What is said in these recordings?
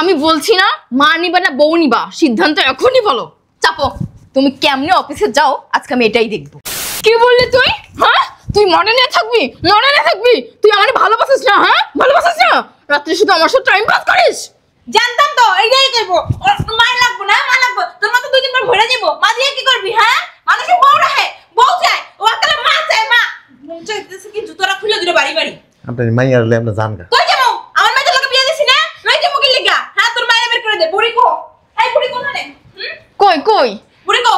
আমি বলছি না মা নিবা না বউ নিবা, সিদ্ধান্ত এখনই বলো। চাপো, তুমি কেমনে অফিসে যাও আজকে আমি এটাই দেখবো। কি বললি তুই? হ্যাঁ, তুই মডার্নে থাকবি, মডার্নে থাকবি? তুই আমারে ভালোবাসিস না? হ্যাঁ, ভালোবাসিস না? রাত্রে শুধু আমার সাথে টাইম পাস করিস। জানতাম তো এইটাই করবো। মা লাগবো না, মা লাগবো। তোর মা তো 2 দিন পর ভরে যাবো। মা দিয়ে কি করবি? হ্যাঁ, মানুষের বউ রাখে, বউ চায়, ও আকালে মা চায়। মা মন চাইতেছে কি জুতোরা খুলে দিল বাড়ি বাড়ি। আপনার মাইয়ার হলে আমরা জানগা কই যাবো? আমার মেয়ের লোকে বিয়ে দিছি না, লই যাবো কি লিগা? হ্যাঁ, তোর মায়ের বের করে দে। বুড়ি কো? এই বুড়ি কোথানে? কই কই বুড়ি কো?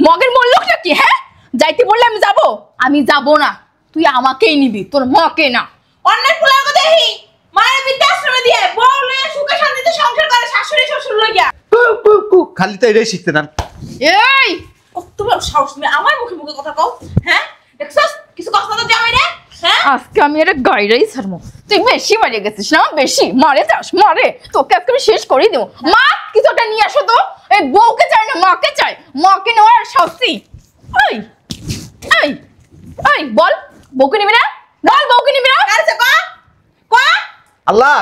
মগের মল্লকটা কি? হ্যাঁ, যাইতে বললে আমি যাব? আমি যাব না, তুই আমাকেই নিবি, তোর মাকে না। অন্যের ফুলার কথা দেখি মায়ের বৃদ্ধাশ্রমে দিয়ে বউ লয়ে সুখে শান্তিতে সংসার করে শাশুড়ি শ্বশুর লইয়া। খালি তো এটাই শিখতে না। এই তোমার সাহস নেই আমার মুখে মুখে কথা কও? হ্যাঁ, দেখছস কিছু কথা তো জামাই রে। হ্যাঁ, আজকে আমি এটা গাইরাই ছাড়বো। তুই বেশি মারে গেছিস না, বেশি মারে যাস, মারে তোকে আজকে আমি শেষ করেই দেবো। মা কিছু একটা নিয়ে আসো তো। এই বউকে চাই না, মাকে চাই। মাকে নেওয়ার শাস্তি। এই এই এই বল, বউকে নিবি না? বল, বউকে নিবি না? কাছে কো কো। আল্লাহ,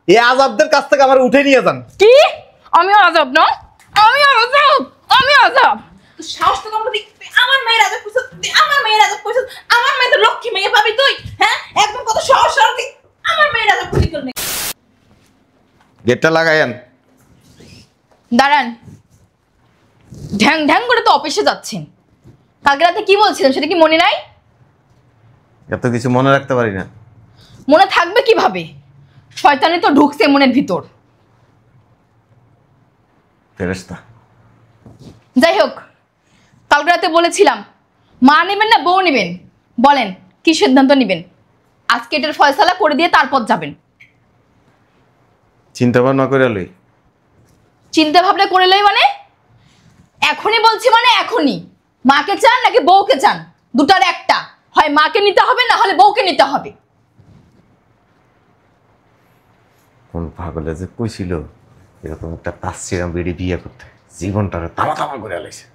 এই আযাবদের কাছ থেকে আমার উঠে নিয়ে যান। কি? আমি আযাব না? আমি আযাব? আমি আযাব? তো সাহস তো কম দিই। আমার মেয়ের আদব কইছ, আমার মেয়ের আদব কইছ। আমার মেয়ে তো লক্ষ্মী মেয়ে পাবি তুই। হ্যাঁ, একদম কত সাহস আর তুই আমার মেয়ের আদব কইলি করলি। গেটটা লাগায়েন। দাঁড়ান, ঢ্যাং ঢ্যাং করে তো অফিসে যাচ্ছেন। কালকে রাতে কি বলছিলেন সেটা কি মনে নাই? এত কিছু মনে রাখতে পারি না। মনে থাকবে কিভাবে? শয়তানি তো ঢুকছে মনের ভিতর। ফেরেশতা। যাই হোক, কালকে রাতে বলেছিলাম মা নেবেন না বউ নেবেন, বলেন কি সিদ্ধান্ত নেবেন? আজকে এটার ফয়সালা করে দিয়ে তারপর যাবেন। চিন্তা ভাবনা করে লই। চিন্তা ভাবনা করে লই মানে? এখনই বলছি মানে এখনই। মাকে চান নাকি বউকে চান? দুটার একটা, হয় মাকে নিতে হবে না হলে বউকে নিতে হবে। কোন পাগলে যে কইছিল এরকম একটা তাসছিলাম বেড়ি বিয়ে করতে, জীবনটারে তামা তামা করে লাইছে।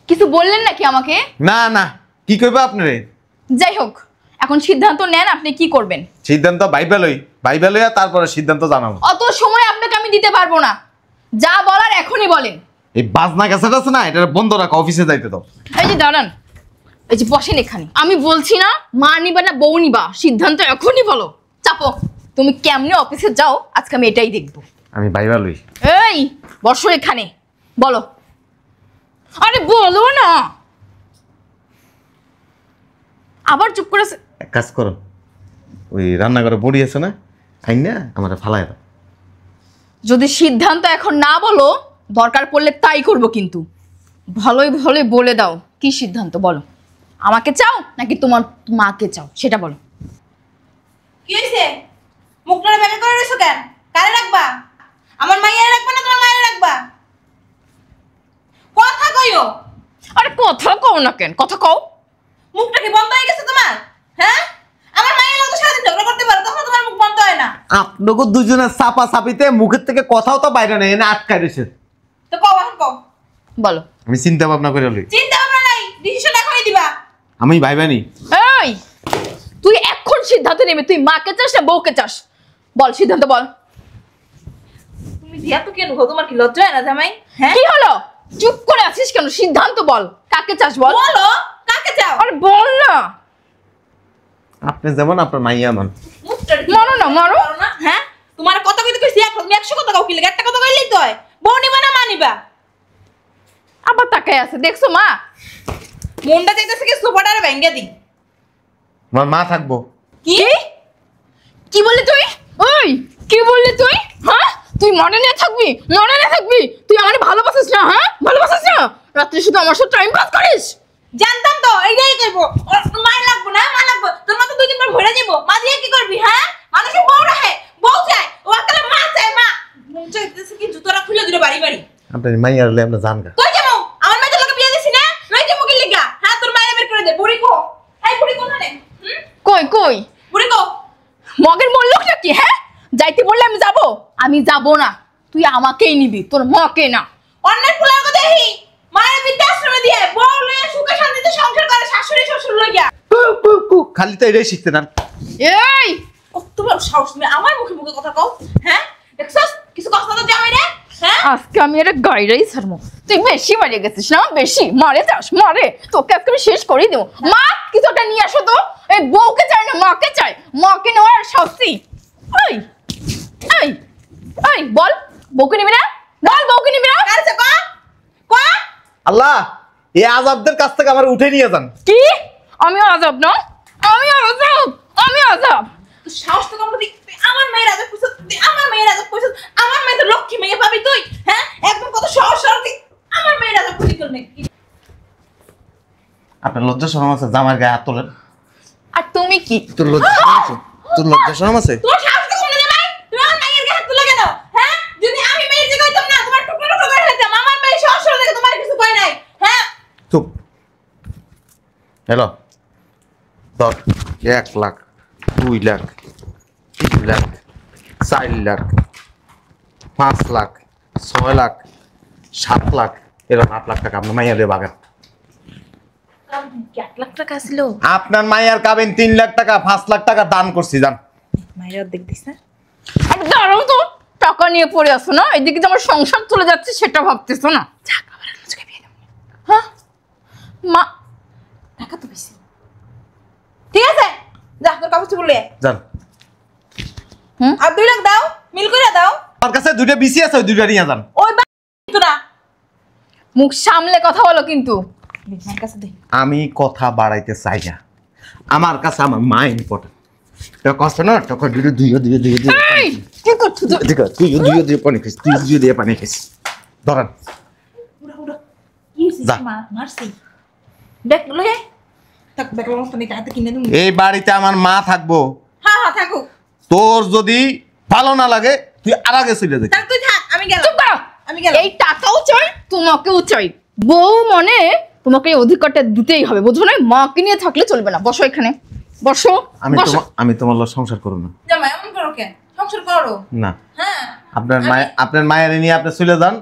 কিছু বললেন নাকি আমাকে? না না, কি কইবা আপনারে? যাই হোক, এখন সিদ্ধান্ত নেন আপনি কি করবেন। সিদ্ধান্ত ভাইবা লইয়া তারপরে সিদ্ধান্ত জানাবো। অত সময় আপনাকে আমি দিতে পারবো না, যা বলার এখনই বলেন। এই বাজনা গাছাটা আছে না, এটা বন্ধ রাখো, অফিসে যাইতে দাও। এই যে দাঁড়ান, এই যে বসেন এখানে। আমি বলছি না মা নিবা না বউ নিবা, সিদ্ধান্ত এখনই বলো। চাপো, তুমি কেমনে অফিসে যাও আজকে আমি এটাই দেখবো। আমি ভাইবা লই। এই বসো এখানে, বলো। আরে বলো না, আবার চুপ করে। এক কাজ করো, ওই রান্নাঘরে বড়ি আছে না, খাই না আমার ফালাই দাও। যদি সিদ্ধান্ত এখন না বলো, দরকার পড়লে তাই করব, কিন্তু ভালোই ভালোই বলে দাও কি সিদ্ধান্ত বলো। আমাকে চাও নাকি তোমার মাকে চাও সেটা বলো। কি হইছে? মুখটা ব্যাগে করে রইছো কেন? কারে রাখবা? আমার মাইয়ারে রাখবা না তোমার মাইয়ারে রাখবা? কথা কইও। আরে কথা কও না কেন? কথা কও। মুখটা কি বন্ধ হয়ে গেছে তোমার? হ্যাঁ, আমার মায়ের লোক সারাদিন ঝগড়া করতে পারো, তখন তোমার মুখ বন্ধ হয় না। আপনাকে দুজনের চাপা চাপিতে মুখের থেকে কথাও তো বাইরে নেই, এনে আটকাই রয়েছে। তো কও, এখন কও। বলো। আমি চিন্তা ভাবনা করে লই। চিন্তা ভাবনা নাই, ডিসিশন এখনই দিবা। আমি ভাইবা নি। এই তুই এখন সিদ্ধান্ত নেবে, তুই মাকে চাস না বউকে চাস? বল সিদ্ধান্ত বল। তুমি দিয়া তো কেন গো? তোমার কি লজ্জা হয় না জামাই? হ্যাঁ, কি হলো? চুপ করে আছিস কেন? সিদ্ধান্ত বল, কাকে চাস বল। বলো কাকে চাও? আরে বল না। আপনি যেমন আপনার মাইয়া মান। মুখটা মারো না, মারো না। হ্যাঁ, তোমার কথা কইতে কইছি এক, তুমি 100 কথা কও কি লাগে? একটা কথা কইলেই তো হয়। বউ নিবা না মা নিবা? আবার তাকায় আছে, দেখছো মা? মনটা চাইতেছে কি সোফাটারে ভেঙে দিই। আমার মা থাকবো। কি কি বললি তুই? ওই কি বললি তুই? হ্যাঁ, তুই মডার্নে থাকবি, মডার্নে থাকবি? তুই আমারে ভালোবাসিস না? হ্যাঁ, ভালোবাসিস না? রাত্রে শুধু আমার সাথে টাইম পাস করিস। জানতাম তো এইটাই করবো। মা লাগবো না, মা লাগবো। তোর মা তো 2 দিন পর ভরে যাবো। মা দিয়ে কি করবি? হ্যাঁ, মানুষের বউ রাখে, বউ চায়, ও আকালে মা চায়। মা মন চাইতেছে কি জুতোরা খুলে দিল বাড়ি বাড়ি। আপনার মাইয়ার হলে আমরা জানগা কই যাবো? আমার মেয়ের লোকে বিয়ে দিছি না, লই যাবো কি লিগা? হ্যাঁ, তোর মায়ের বের করে দে। বুড়ি কো? এই বুড়ি কোথানে? কই কই বুড়ি কো? মগের মল্লকটা কি? হ্যাঁ, যাইতে বললে আমি যাব? আমি যাব না, তুই আমাকেই নিবি, তোর মাকে না। অন্যের ফুলার কথা দেখি মায়ের বৃদ্ধাশ্রমে দিয়ে বউ লয়ে সুখে শান্তিতে সংসার করে শাশুড়ি শ্বশুর লইয়া। খালি তো এটাই শিখতে না। এই তোমার সাহস নেই আমার মুখে মুখে কথা কও? হ্যাঁ, দেখছস আজকে আমি এটা গাইরাই ছাড়বো। তুই বেশি বাড়িয়ে গেছিস না, বেশি মারে যাস, মারে তোকে আজকে আমি শেষ করেই দেবো। মা কিছু একটা নিয়ে আসো তো। এই বউকে চাই না, মাকে চাই। মাকে নেওয়ার শাস্তি। এই এই এই বল, বউকে নিবি না? বল বউকে নিবি না? কাছে কো কো আল্লাহ, এই আযাবদের কাছ থেকে আমার উঠে নিয়ে যান। কি? আমি আযাব না? আমি আযাব? আমি আযাব? তুই সাহস তো কম তুই আমার মেয়ের আদব কইছ, তুই আমার মেয়ের আদব কইছ, আমার মেয়ে তো লক্ষ্মী মেয়ে পাবি তুই, হ্যাঁ? একদম কত সহজ সরল তুই আমার মেয়ের আদব কইলি কোন নাকি? আপনার লজ্জা শরম আছে? জামার গায়ে হাত তোলেন। আর তুমি কি? তোর লজ্জা শরম আছে? তোর লজ্জা শরম আছে? তোর সাহস তো কম না ভাই, তুই আমার মেয়ের গায়ে হাত তুলে কেন? হ্যাঁ? যদি আমি মেয়ের জায়গায় হইতাম না, তোমার টুকরো টুকরো করে ফেলতাম। আমার মেয়ে সহজ সরল দেখে তোমার কিছু কই নাই, হ্যাঁ? চুপ। হ্যালো, ধর 1 লাখ, 2 লাখ, 3 লাখ, 4 লাখ, 5 লাখ, 6 লাখ, 7 লাখ, এরকম 8 লাখ টাকা আপনার মাইয়া দিয়ে বাগান। কি 8 লাখ টাকা ছিল? আপনার মাইয়ার কাবিন 3 লাখ টাকা, 5 লাখ টাকা দান করছি, জান। মায়ের অর্ধেক দিস না? আর দাঁড়াও তো, টাকা নিয়ে পড়ে আসো না, এদিকে যে আমার সংসার চলে যাচ্ছে সেটা ভাবতেছো না? হ্যাঁ মা, টাকা তো বেশি। ঠিক আছে, যা তোর কাপড় চোপড় লিয়ে জান, আর 2 লাখ দাও, মিল করে দাও। আমার কাছে 2টা বিসি আছে, ওই 2টা নিয়ে যান। ওই তো না, মুখ সামলে কথা বলো কিন্তু। আমার কাছে দে। আমি কথা বাড়াইতে চাই না, আমার কাছে আমার মা ইম্পর্টেন্ট। এটা কষ্ট না, টাকা দুইও এই, কি করছো তুই? ঠিক আছে, তুইও দুইও পানি খাইস, তুই দুইও পানি খাইস। ধরেন, উড়া উড়া কি হইছে? যা। মা মারছি দেখ লয়ে থাক, দেখ অবস্থা নেই, তাতে কিনে দিন। এই বাড়িতে আমার মা থাকবো। হ্যাঁ হ্যাঁ থাকুক, তোর যদি ভালো না লাগে তুই আর আগে চলে যাবি। থাক তুই থাক, আমি গেলাম। চুপ করো। আমি গেলাম। এই টাকাও চাই, তোমাকেও চাই। বউ মনে তোমাকে এই অধিকারটা দিতেই হবে, বুঝো না? মাকে নিয়ে থাকলে চলবে না। বসো এখানে, বসো বসো। আমি তোমার লগে সংসার করব না। জামাই এমন করো কেন? সংসার করো। না, হ্যাঁ আপনার মায়ের নিয়ে আপনি চলে যান।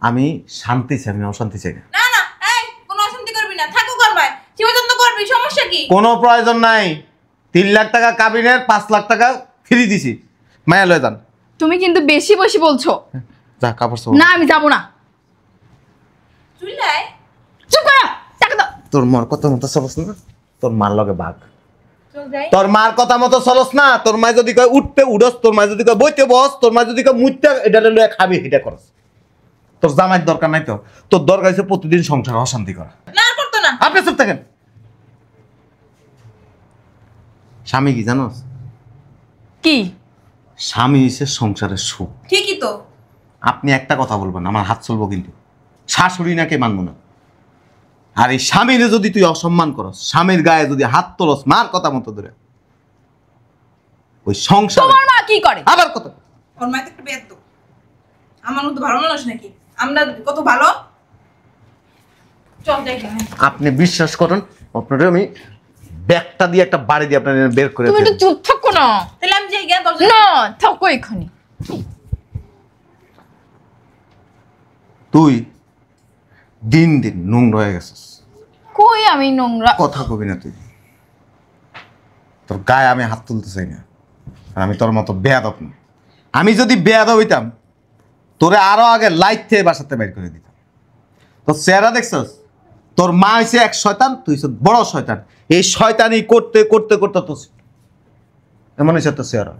আমি শান্তি চাই, আমি অশান্তি চাই না। না না, এই কোনো অশান্তি করবি না, থাকুক আর ভাই সেবা যত্ন করবি, সমস্যা কি? কোনো প্রয়োজন নাই। 3 লাখ টাকা কাবিনের, 5 লাখ টাকা ফ্রি দিছি, মায়া লয়ে যান। তুমি কিন্তু বেশি বেশি বলছো। যা কাপড় চোপড়। না আমি যাবো না। চুলাই চুপ করো, টাকা দাও। তোর মার কথা মতো চলস না, তোর মার লগে বাঘ। চল যাই। তোর মার কথা মতো চলস না, তোর মা যদি কয় উঠতে উঠস, তোর মা যদি কয় বইতে বস, তোর মা যদি কয় মুইতে এটা লয়ে খাবি এটা করস। তোর জামাইয়ের দরকার নাই তো, তোর দরকার হচ্ছে প্রতিদিন সংসার অশান্তি করা। না আর করতো না। আপনি চুপ থাকেন। স্বামী কি জানোস? কি? স্বামী হচ্ছে সংসারের সুখ। ঠিকই তো। আপনি একটা কথা বলবেন, আমার হাত চলবো কিন্তু। শাশুড়ি নাকে মানবো না। আর এই স্বামীরে যদি তুই অসম্মান করস, স্বামীর গায়ে যদি হাত তোলস মার কথা মতো ধরে, ওই সংসার তোমার মা কি করে? আবার কথা। ওর মায়ের তো একটা বেদ তো। আমার মতো ভালো মানুষ নাকি? আমরা কত ভালো। চল যাই। আপনি বিশ্বাস করেন, আপনারে আমি ব্যাগটা দিয়ে একটা বাড়ি দিয়ে আপনার বের করে তুমি একটু ফেলবো। চুপ থাকো না। তাহলে আমি যাই, গিয়ে দরজা। না থাকো এখানে। তুই দিন দিন নোংরা হয়ে গেছিস। কই আমি নোংরা? কথা কবি না তুই। তোর গায়ে আমি হাত তুলতে চাই না, আর আমি তোর মতো বেয়াদব না। আমি যদি বেয়াদব হইতাম তোরে আরো আগে লাইট থেকে বাসাতে বের করে দিতাম। তোর চেহারা দেখছস? তোর মা হইছে এক শয়তান, তুই হইছ বড় শয়তান। এই শয়তানি করতে করতে করতে তো এমন হয়েছে তোর চেহারা।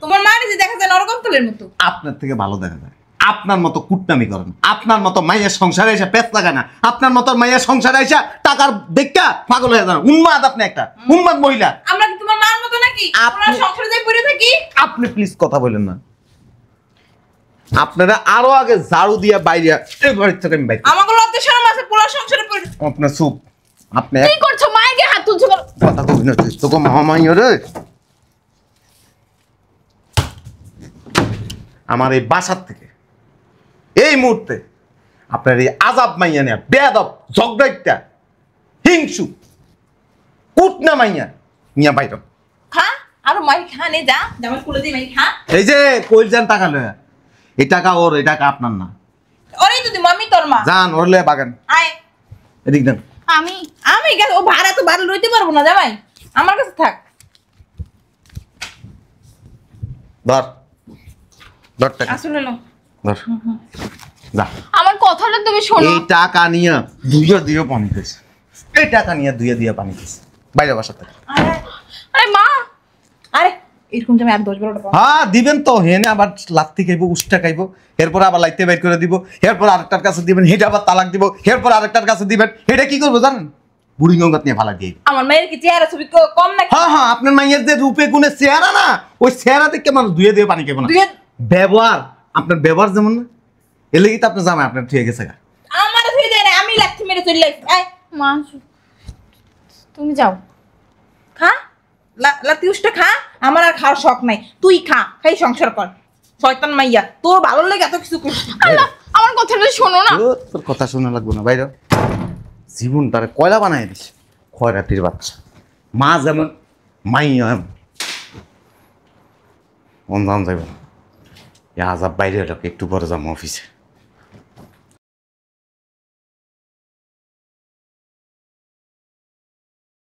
তোমার মা নিজে দেখা যায় নরকম তলের মতো। আপনার থেকে ভালো দেখা যায়। আপনার মতো কুটনামি করেন, আপনার মতো মাইয়ের সংসারে এসে পেট লাগায় না, আপনার মতো মাইয়ের সংসারে এসে টাকার দেখা পাগল হয়ে যান। উন্মাদ, আপনি একটা উন্মাদ মহিলা। আমরা কি তোমার মার মতো নাকি? আমরা সংসারে যাই পড়ে থাকি। আপনি প্লিজ কথা বলেন না। আপনারা আরো আগে ঝাড়ু দিয়া বাইরে এই বাড়ির থেকে আমি বাইরে। আমাকে লজ্জা শরম আছে, পুরো সংসারে পড়ে। আপনার চুপ। আপনি কি করছো? মায়ের গায়ে হাত তুলছো কেন? কথা কবি না তুই, তোকে মহামাইয় রে। আমার এই বাসার থেকে এই মুহূর্তে আপনার এই আজাব মাইয়া নেয়া বেয়াদব ঝগড়াইটা হিংসু কুটনা মাইয়া নিয়া বাইর। খা আর মাই খা নে, যা জামাই খুলে দিই, মাই খা। এই যে কইল যান টাকা লয়া, এই টাকা ওর, এই টাকা আপনার না। ওরে যদি মামি তোর মা। যান ওর লয়ে বাগান। আয় এদিক দেন। আমি আমি গেল, ও ভাড়া তো ভাড়া লইতে পারবো না জামাই, আমার কাছে থাক। ধর ধর টাকা। আসলে লো ধর যা আমার কথাটা তুমি শোনো। এই টাকা নিয়ে দুইয়া দিয়ে পানি খেয়েছে, এই টাকা নিয়ে দুইয়া দিয়ে পানি খেয়েছে বাইরে বাসা থেকে। আরে মা, আরে এরকম যে আমি আর 10-12টা পাবো। হ্যাঁ দিবেন তো, হেনে আবার লাত্তি খাইবো, উষ্টা খাইবো, এরপর আবার লাইতে বের করে দিব, এরপর আরেকটার কাছে দিবেন, হেটা আবার তালাক দিব, এরপর আরেকটার কাছে দিবেন, হেটা কি করবো জানেন? বুড়ি গঙ্গাত নিয়ে ভালা দিয়ে। আমার মায়ের কি চেহারা ছবি কম নাকি? হ্যাঁ হ্যাঁ, আপনার মাইয়ের যে রূপে গুণে চেহারা না, ওই চেহারা দেখে মানুষ ধুয়ে দিয়ে পানি খাবো না। ব্যবহার, আপনার ব্যবহার যেমন না, এর লেগে তো আপনার জামাই আপনার ঠিক গেছে গা। আমার হয়ে যায় না, আমি লাথি মেরে চলে যাই। আয় মা তুমি যাও। খা, লাথি উষ্টা খা, আমার আর খাওয়ার শখ নাই। তুই খা, খাই সংসার কর। শয়তান মাইয়া, তোর ভালো লাগে এত কিছু করিস। আল্লাহ, আমার কথাটা শোনো না। ও, তোর কথা শোনা লাগবো না, বাইরে জীবন তারে কয়লা বানাই দিস, খয়রাতির বাচ্চা। মা যেমন মাইয়া এমন মন যান যাইব না। আজাব বাইরে একটু পরে যাবো অফিসে।